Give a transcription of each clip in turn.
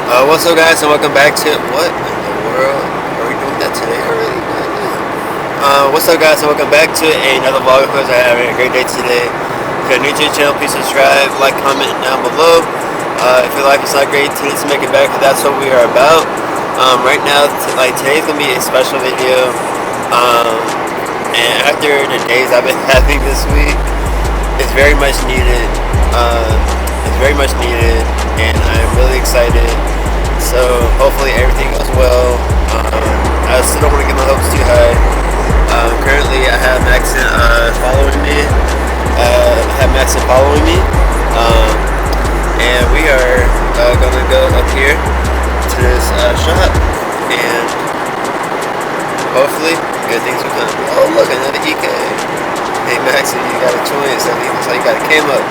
What's up, guys, and welcome back to what in the world are we doing that today already? What's up, guys, and welcome back to another vlog. Of course, I'm having a great day today. If you're new to the channel, please subscribe, like, comment down below. If your life is not great, let's make it better. That's what we are about. Right now, today's gonna be a special video. And after the days I've been having this week, it's very much needed. It's very much needed, and I'm really excited. So hopefully everything goes well. I still don't want to get my hopes too high. Currently, I have Maxon following me. And we are gonna go up here to this shop, and hopefully good things will come. Oh, look, another EK. Hey Maxon, you got a choice. I mean, looks like you got a cam up.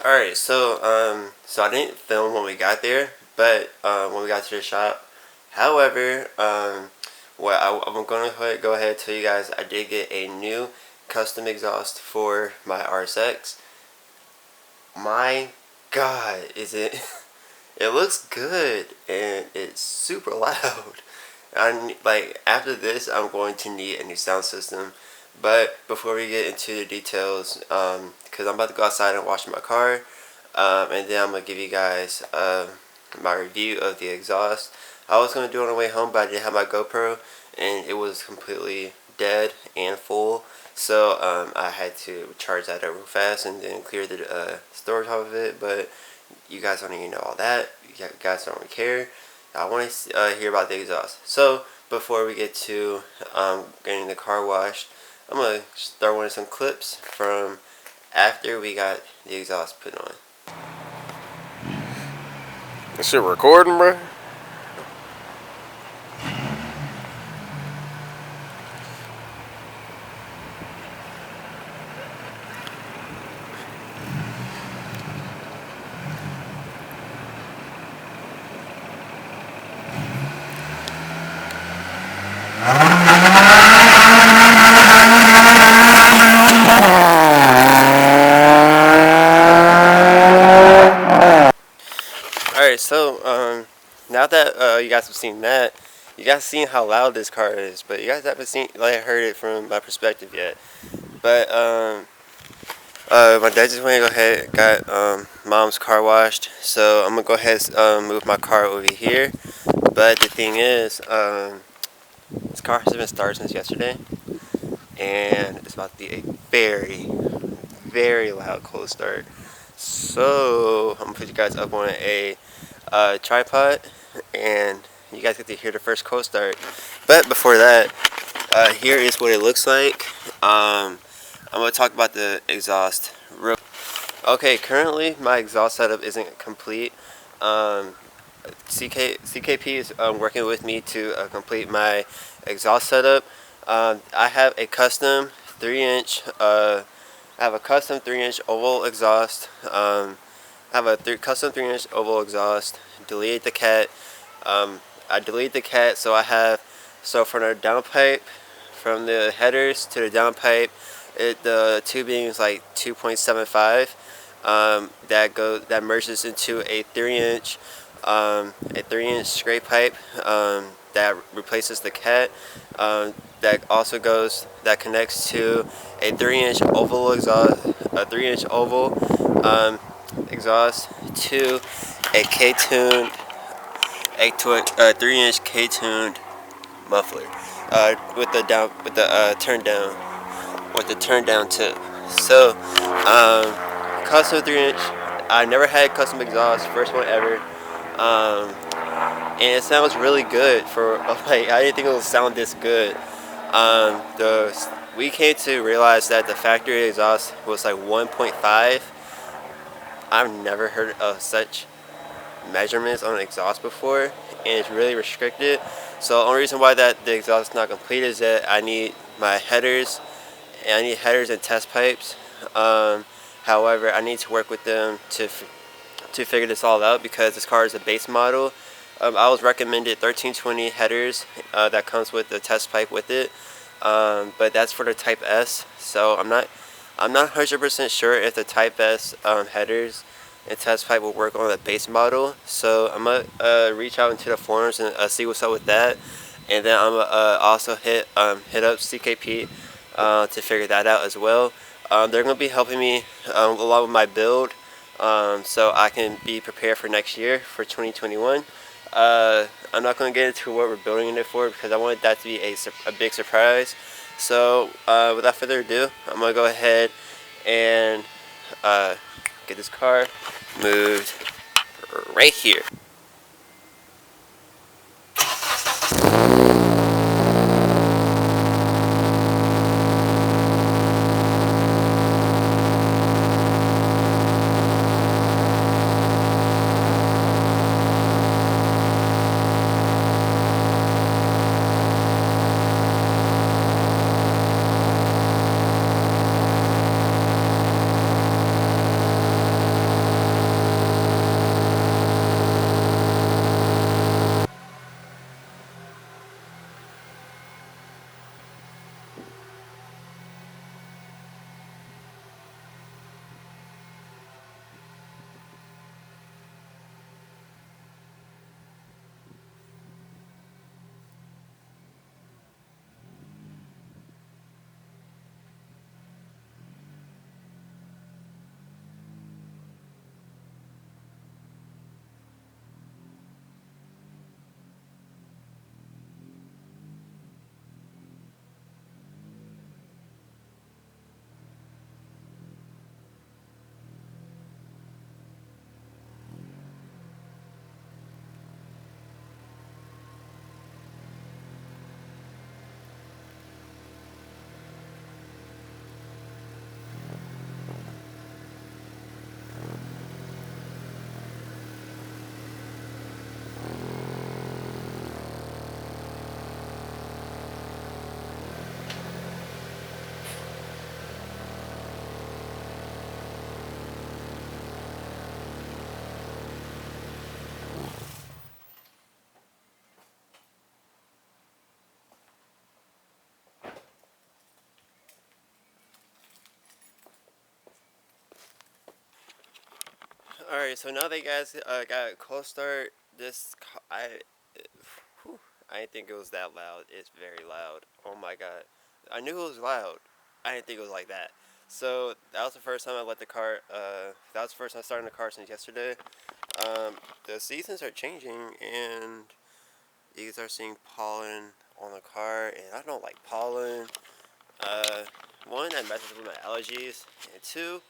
Alright, so I didn't film when we got there, but when we got to the shop. However, I'm going to go ahead and tell you guys I did get a new custom exhaust for my RSX. My God, is it? It looks good, and it's super loud. After this, I'm going to need a new sound system. But before we get into the details, because I'm about to go outside and wash my car, and then I'm going to give you guys my review of the exhaust. I was going to do it on the way home, but I didn't have my GoPro, and it was completely dead and full. So I had to charge that up real fast and then clear the storage off of it. But you guys don't even know all that. You guys don't really care. I want to hear about the exhaust. So before we get to getting the car washed, I'm going to throw in some clips from after we got the exhaust put on. That shit recording, bro? Alright, so now that you guys have seen that, you guys seen how loud this car is, but you guys haven't heard it from my perspective yet. But my dad just went to go ahead and got mom's car washed, so I'm gonna go ahead and move my car over here. But the thing is, this car hasn't been started since yesterday, and it's about to be a very, very loud cold start. So I'm gonna put you guys up on a tripod, and you guys get to hear the first cold start. But before that, here is what it looks like. I'm gonna talk about the exhaust. Okay, currently my exhaust setup isn't complete. CKP is working with me to complete my exhaust setup. I have a custom 3-inch. I have a custom 3-inch oval exhaust. I have a custom 3-inch oval exhaust. Deleted the cat. I deleted the cat, so from the downpipe, from the headers to the downpipe, the tubing is like 2.75. That merges into a 3-inch straight pipe that replaces the cat. That connects to a 3-inch oval exhaust, exhaust to a K-tuned, a 3-inch K-tuned muffler with the turn down tip. So custom 3-inch. I never had custom exhaust, first one ever. And it sounds really good for like I didn't think it would sound this good. The we came to realize that the factory exhaust was like 1.5. I've never heard of such measurements on an exhaust before, and it's really restricted. So the only reason why that the exhaust is not complete is that I need my headers, and I need headers and test pipes. However, I need to work with them to figure this all out because this car is a base model. I was recommended 1320 headers that comes with the test pipe with it, but that's for the Type S. So I'm not 100% sure if the Type S headers and test pipe will work on the base model. So I'm gonna reach out into the forums and see what's up with that, and then I'm gonna also hit up CKP to figure that out as well. They're gonna be helping me along with my build, so I can be prepared for next year for 2021. I'm not going to get into what we're building it for because I want that to be a big surprise. So without further ado, I'm going to go ahead and get this car moved right here. Alright, so now that you guys got a cold start, whew, I didn't think it was that loud. It's very loud. Oh my god. I knew it was loud. I didn't think it was like that. So that was the first time I let the car, that was the first time I started the car since yesterday. The seasons are changing and you can start seeing pollen on the car, and I don't like pollen. One, that messes with my allergies, and two,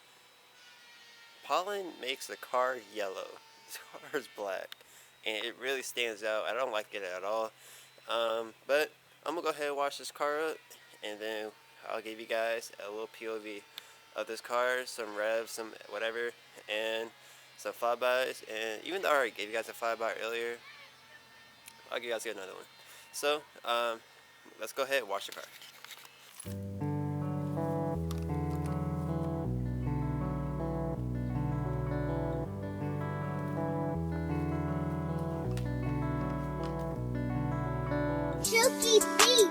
pollen makes the car yellow. This car is black, and it really stands out. I don't like it at all. But I'm gonna go ahead and wash this car up, and then I'll give you guys a little POV of this car, some revs, some whatever, and some flybys. And even though I already gave you guys a flyby earlier, I'll give you guys another one. So, let's go ahead and wash the car. Silky beat.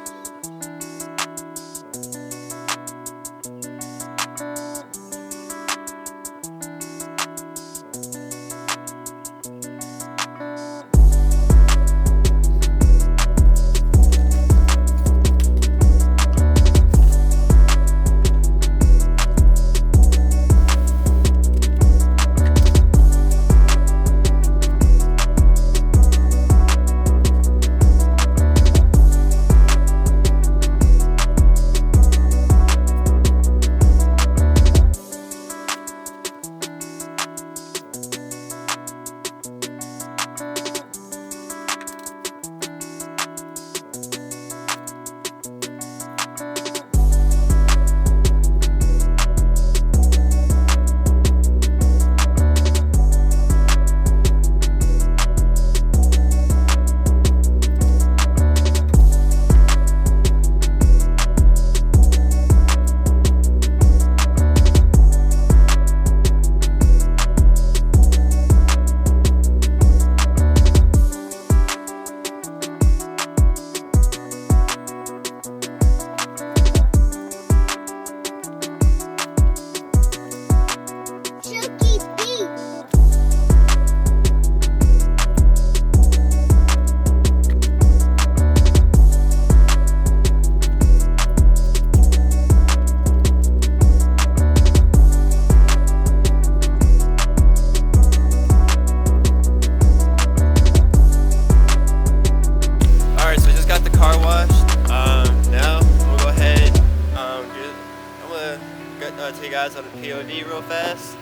on the POV real fast.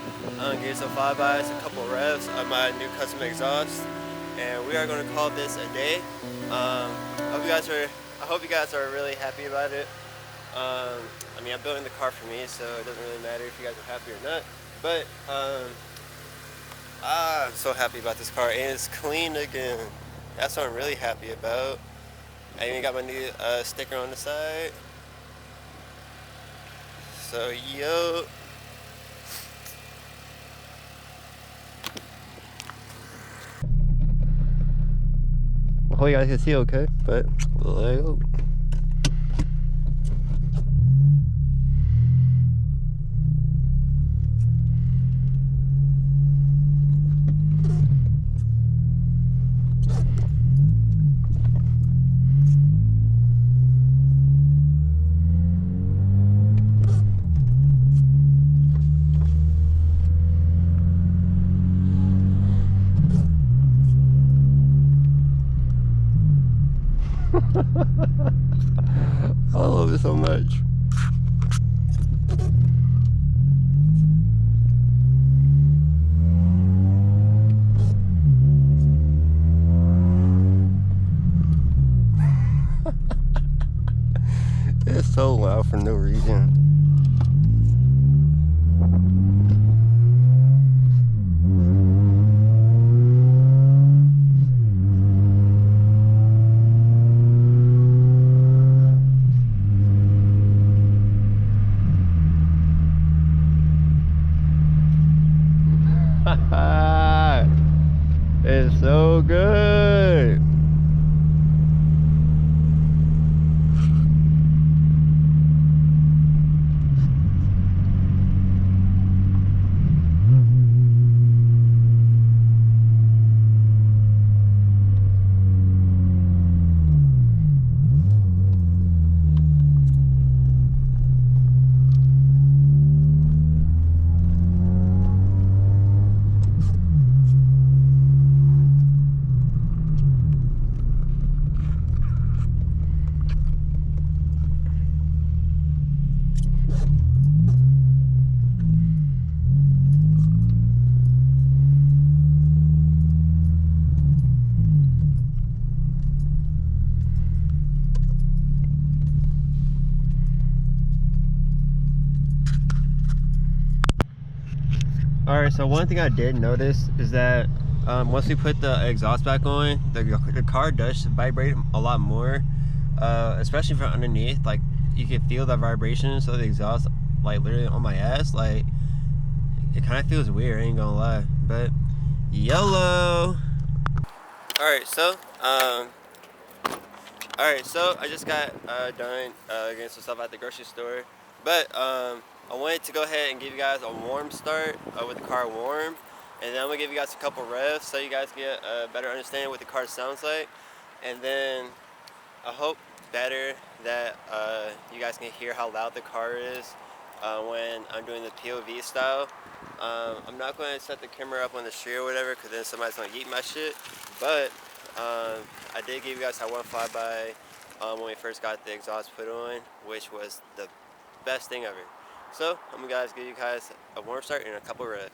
Give some flybys, a couple revs of my new custom exhaust, and we are going to call this a day. I hope you guys are really happy about it. I mean, I'm building the car for me, so it doesn't really matter if you guys are happy or not. But I'm so happy about this car, and it's clean again. That's what I'm really happy about. I even got my new sticker on the side. So yo. I hope you guys can see okay, but there you go. I love it so much. It's so loud for no reason. It's so good. Alright, so one thing I did notice is that once we put the exhaust back on, the car does vibrate a lot more, especially from underneath. Like, you can feel the vibration, so the exhaust, like, literally on my ass, like, it kind of feels weird, I ain't gonna lie, but YOLO! Alright, so I just got done getting some stuff at the grocery store, but I wanted to go ahead and give you guys a warm start with the car warm, and then I'm gonna give you guys a couple revs so you guys get a better understanding what the car sounds like, and then I hope better that you guys can hear how loud the car is when I'm doing the POV style. I'm not going to set the camera up on the street or whatever, because then somebody's going to yeet my shit, but I did give you guys that one flyby when we first got the exhaust put on, which was the best thing ever. So I'm gonna give you guys a warm start and a couple revs.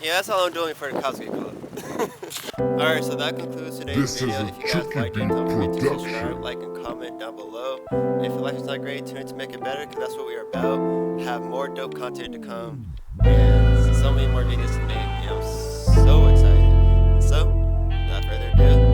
Yeah, that's all I'm doing for the Cosby Club. Alright, so that concludes today's This is video. a If you guys Chucky liked it, Beat don't forget to production. subscribe, like, and comment down below. If your life is not great, tune in to make it better, because that's what we are about. Have more dope content to come, and so many more videos to make, and I'm so excited. So, without further ado,